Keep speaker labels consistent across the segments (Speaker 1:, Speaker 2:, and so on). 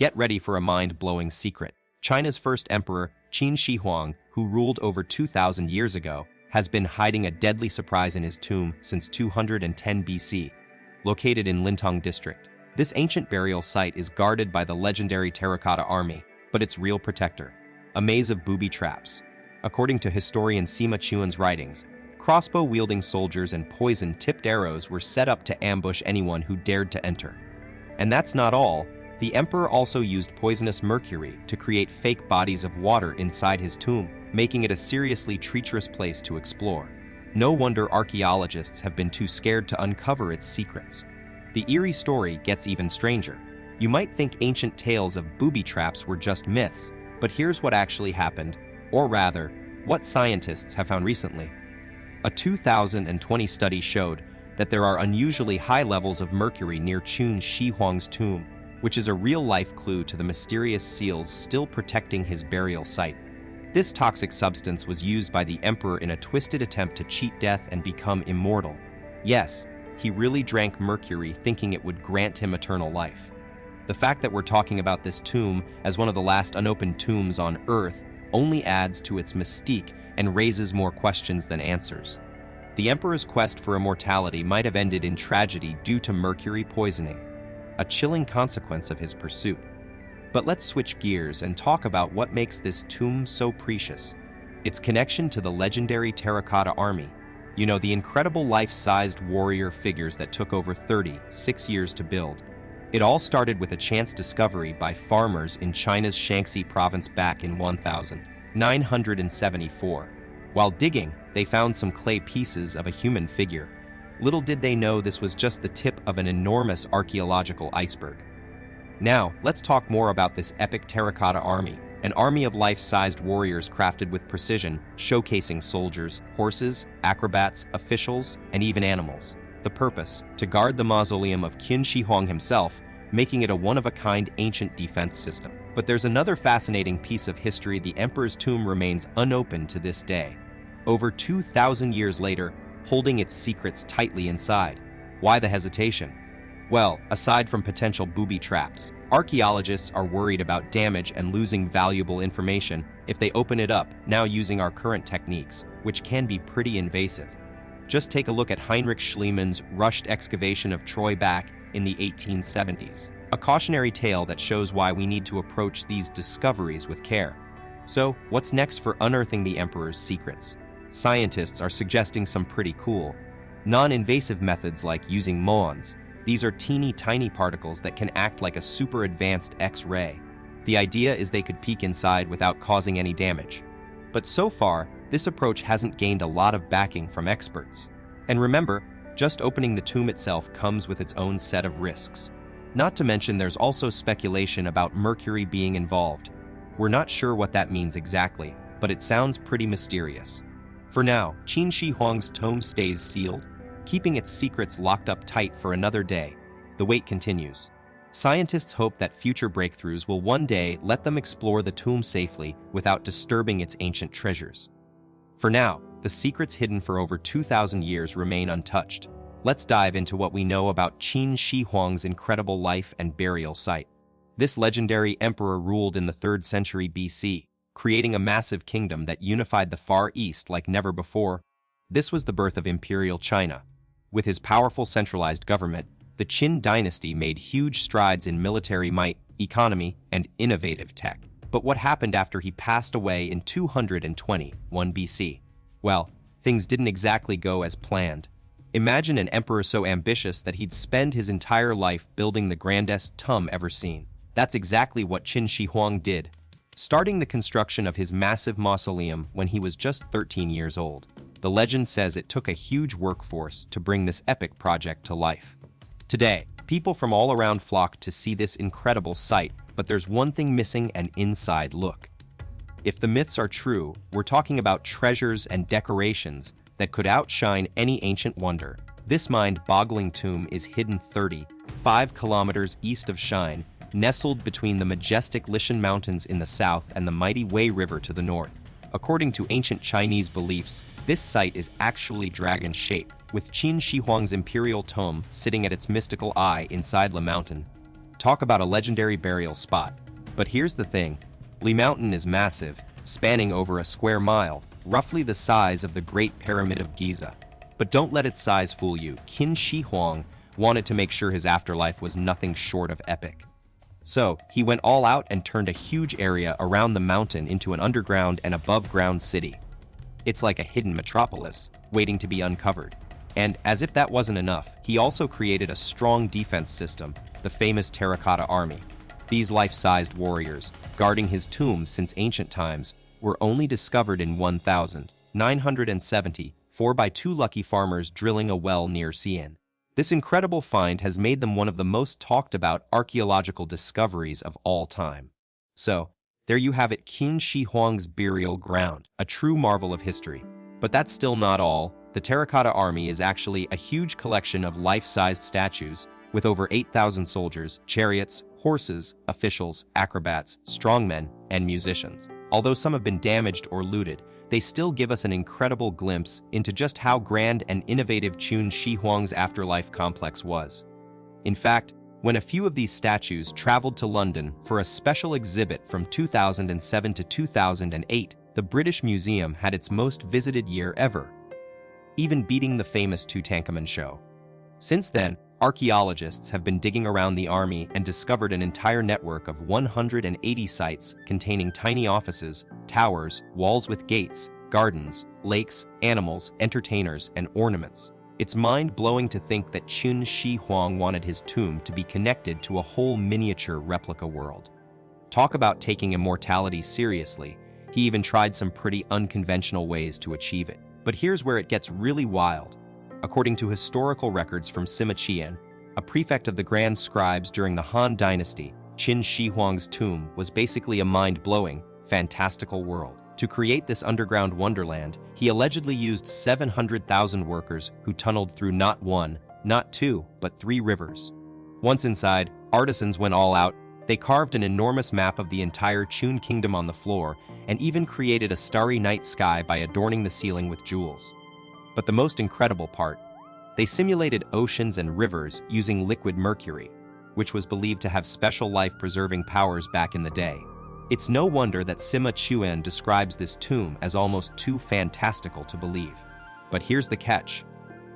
Speaker 1: Get ready for a mind-blowing secret. China's first emperor, Qin Shi Huang, who ruled over 2,000 years ago, has been hiding a deadly surprise in his tomb since 210 BC. Located in Lintong district, this ancient burial site is guarded by the legendary terracotta army, but its real protector, a maze of booby traps. According to historian Sima Qian's writings, crossbow-wielding soldiers and poison-tipped arrows were set up to ambush anyone who dared to enter. And that's not all. The emperor also used poisonous mercury to create fake bodies of water inside his tomb, making it a seriously treacherous place to explore. No wonder archaeologists have been too scared to uncover its secrets. The eerie story gets even stranger. You might think ancient tales of booby traps were just myths, but here's what actually happened, or rather, what scientists have found recently. A 2020 study showed that there are unusually high levels of mercury near Qin Shi Huang's tomb, which is a real-life clue to the mysterious seals still protecting his burial site. This toxic substance was used by the emperor in a twisted attempt to cheat death and become immortal. Yes, he really drank mercury thinking it would grant him eternal life. The fact that we're talking about this tomb as one of the last unopened tombs on Earth only adds to its mystique and raises more questions than answers. The emperor's quest for immortality might have ended in tragedy due to mercury poisoning, a chilling consequence of his pursuit. But let's switch gears and talk about what makes this tomb so precious. Its connection to the legendary terracotta army. You know, the incredible life-sized warrior figures that took over 36 years to build. It all started with a chance discovery by farmers in China's Shaanxi province back in 1974. While digging, they found some clay pieces of a human figure. Little did they know this was just the tip of an enormous archaeological iceberg. Now, let's talk more about this epic terracotta army, an army of life-sized warriors crafted with precision, showcasing soldiers, horses, acrobats, officials, and even animals. The purpose: to guard the mausoleum of Qin Shi Huang himself, making it a one-of-a-kind ancient defense system. But there's another fascinating piece of history. The emperor's tomb remains unopened to this day, over 2,000 years later, holding its secrets tightly inside. Why the hesitation? Well, aside from potential booby traps, archaeologists are worried about damage and losing valuable information if they open it up now using our current techniques, which can be pretty invasive. Just take a look at Heinrich Schliemann's rushed excavation of Troy back in the 1870s, a cautionary tale that shows why we need to approach these discoveries with care. So, what's next for unearthing the emperor's secrets? Scientists are suggesting some pretty cool, non-invasive methods like using muons. These are teeny tiny particles that can act like a super advanced X-ray. The idea is they could peek inside without causing any damage. But so far, this approach hasn't gained a lot of backing from experts. And remember, just opening the tomb itself comes with its own set of risks. Not to mention there's also speculation about mercury being involved. We're not sure what that means exactly, but it sounds pretty mysterious. For now, Qin Shi Huang's tomb stays sealed, keeping its secrets locked up tight for another day. The wait continues. Scientists hope that future breakthroughs will one day let them explore the tomb safely without disturbing its ancient treasures. For now, the secrets hidden for over 2,000 years remain untouched. Let's dive into what we know about Qin Shi Huang's incredible life and burial site. This legendary emperor ruled in the 3rd century BC, creating a massive kingdom that unified the Far East like never before. This was the birth of Imperial China. With his powerful centralized government, the Qin dynasty made huge strides in military might, economy, and innovative tech. But what happened after he passed away in 221 BC? Well, things didn't exactly go as planned. Imagine an emperor so ambitious that he'd spend his entire life building the grandest tomb ever seen. That's exactly what Qin Shi Huang did, starting the construction of his massive mausoleum when he was just 13 years old. The legend says it took a huge workforce to bring this epic project to life. Today, people from all around flock to see this incredible site, but there's one thing missing: an inside look. If the myths are true, we're talking about treasures and decorations that could outshine any ancient wonder. This mind-boggling tomb is hidden 35 kilometers east of Shine, nestled between the majestic Lishan Mountains in the south and the mighty Wei River to the north. According to ancient Chinese beliefs, this site is actually dragon-shaped, with Qin Shi Huang's imperial tomb sitting at its mystical eye inside the mountain. Talk about a legendary burial spot. But here's the thing. Li Mountain is massive, spanning over a square mile, roughly the size of the Great Pyramid of Giza. But don't let its size fool you. Qin Shi Huang wanted to make sure his afterlife was nothing short of epic. So, he went all out and turned a huge area around the mountain into an underground and above-ground city. It's like a hidden metropolis, waiting to be uncovered. And as if that wasn't enough, he also created a strong defense system, the famous Terracotta Army. These life-sized warriors, guarding his tomb since ancient times, were only discovered in 1974 by two lucky farmers drilling a well near Xi'an. This incredible find has made them one of the most talked about archaeological discoveries of all time. So, there you have it, Qin Shi Huang's burial ground, a true marvel of history. But that's still not all. The Terracotta Army is actually a huge collection of life-sized statues with over 8,000 soldiers, chariots, horses, officials, acrobats, strongmen, and musicians. Although some have been damaged or looted, they still give us an incredible glimpse into just how grand and innovative Qin Shi Huang's afterlife complex was. In fact, when a few of these statues traveled to London for a special exhibit from 2007 to 2008, the British Museum had its most visited year ever, even beating the famous Tutankhamun show. Since then, archaeologists have been digging around the army and discovered an entire network of 180 sites containing tiny offices, towers, walls with gates, gardens, lakes, animals, entertainers, and ornaments. It's mind-blowing to think that Qin Shi Huang wanted his tomb to be connected to a whole miniature replica world. Talk about taking immortality seriously. He even tried some pretty unconventional ways to achieve it. But here's where it gets really wild. According to historical records from Sima Qian, a prefect of the Grand Scribes during the Han Dynasty, Qin Shi Huang's tomb was basically a mind-blowing, fantastical world. To create this underground wonderland, he allegedly used 700,000 workers who tunneled through not one, not two, but 3 rivers. Once inside, artisans went all out. They carved an enormous map of the entire Qin kingdom on the floor and even created a starry night sky by adorning the ceiling with jewels. But the most incredible part, they simulated oceans and rivers using liquid mercury, which was believed to have special life-preserving powers back in the day. It's no wonder that Sima Qian describes this tomb as almost too fantastical to believe. But here's the catch.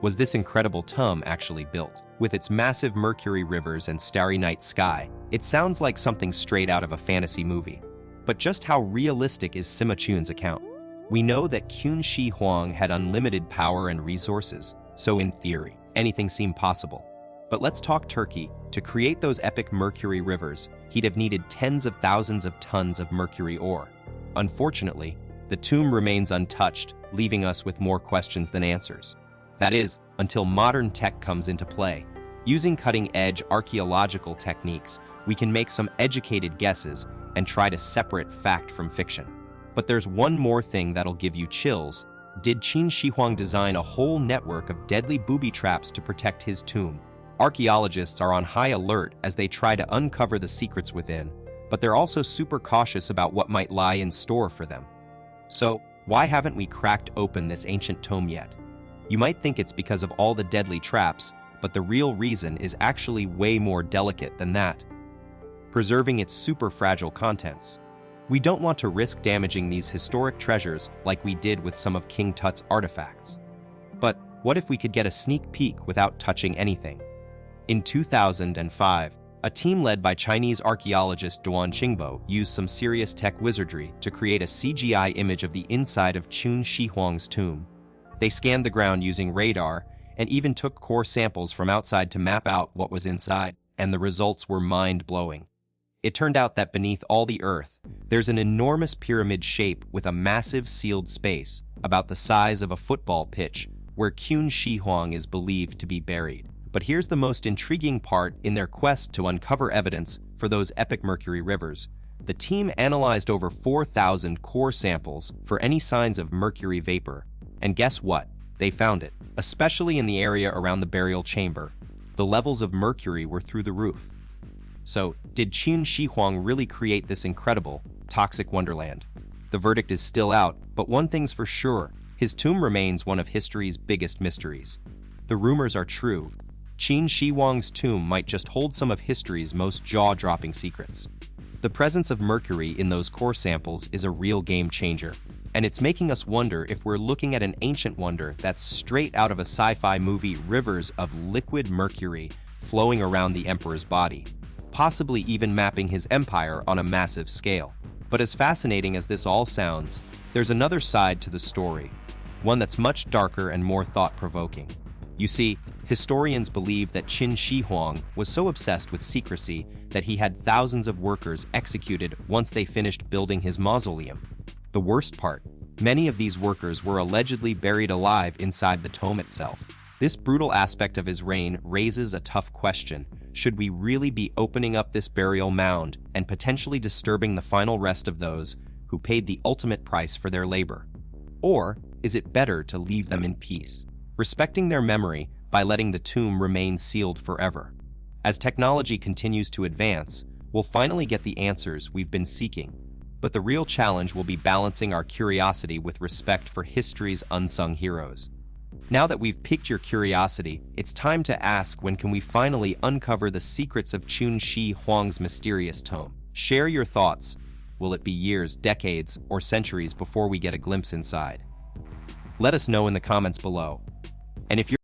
Speaker 1: Was this incredible tomb actually built? With its massive mercury rivers and starry night sky, it sounds like something straight out of a fantasy movie. But just how realistic is Sima Qian's account? We know that Qin Shi Huang had unlimited power and resources, so in theory, anything seemed possible. But let's talk Turkey. To create those epic mercury rivers, he'd have needed tens of thousands of tons of mercury ore. Unfortunately, the tomb remains untouched, leaving us with more questions than answers. That is, until modern tech comes into play. Using cutting-edge archaeological techniques, we can make some educated guesses and try to separate fact from fiction. But there's one more thing that'll give you chills. Did Qin Shi Huang design a whole network of deadly booby traps to protect his tomb? Archaeologists are on high alert as they try to uncover the secrets within, but they're also super cautious about what might lie in store for them. So, why haven't we cracked open this ancient tomb yet? You might think it's because of all the deadly traps, but the real reason is actually way more delicate than that. Preserving its super fragile contents. We don't want to risk damaging these historic treasures like we did with some of King Tut's artifacts. But what if we could get a sneak peek without touching anything? In 2005, a team led by Chinese archaeologist Duan Qingbo used some serious tech wizardry to create a CGI image of the inside of Qin Shi Huang's tomb. They scanned the ground using radar and even took core samples from outside to map out what was inside, and the results were mind-blowing. It turned out that beneath all the earth, there's an enormous pyramid shape with a massive sealed space, about the size of a football pitch, where Qin Shi Huang is believed to be buried. But here's the most intriguing part. In their quest to uncover evidence for those epic mercury rivers, the team analyzed over 4,000 core samples for any signs of mercury vapor. And guess what? They found it, especially in the area around the burial chamber. The levels of mercury were through the roof. So, did Qin Shi Huang really create this incredible, toxic wonderland? The verdict is still out, but one thing's for sure, his tomb remains one of history's biggest mysteries. The rumors are true. Qin Shi Huang's tomb might just hold some of history's most jaw-dropping secrets. The presence of mercury in those core samples is a real game changer, and it's making us wonder if we're looking at an ancient wonder that's straight out of a sci-fi movie. Rivers of liquid mercury flowing around the emperor's body, possibly even mapping his empire on a massive scale. But as fascinating as this all sounds, there's another side to the story, one that's much darker and more thought-provoking. You see, historians believe that Qin Shi Huang was so obsessed with secrecy that he had thousands of workers executed once they finished building his mausoleum. The worst part, many of these workers were allegedly buried alive inside the tomb itself. This brutal aspect of his reign raises a tough question. Should we really be opening up this burial mound and potentially disturbing the final rest of those who paid the ultimate price for their labor? Or is it better to leave them in peace, respecting their memory by letting the tomb remain sealed forever? As technology continues to advance, we'll finally get the answers we've been seeking. But the real challenge will be balancing our curiosity with respect for history's unsung heroes. Now that we've piqued your curiosity, it's time to ask, when can we finally uncover the secrets of Qin Shi Huang's mysterious tomb? Share your thoughts. Will it be years, decades, or centuries before we get a glimpse inside? Let us know in the comments below. And if you're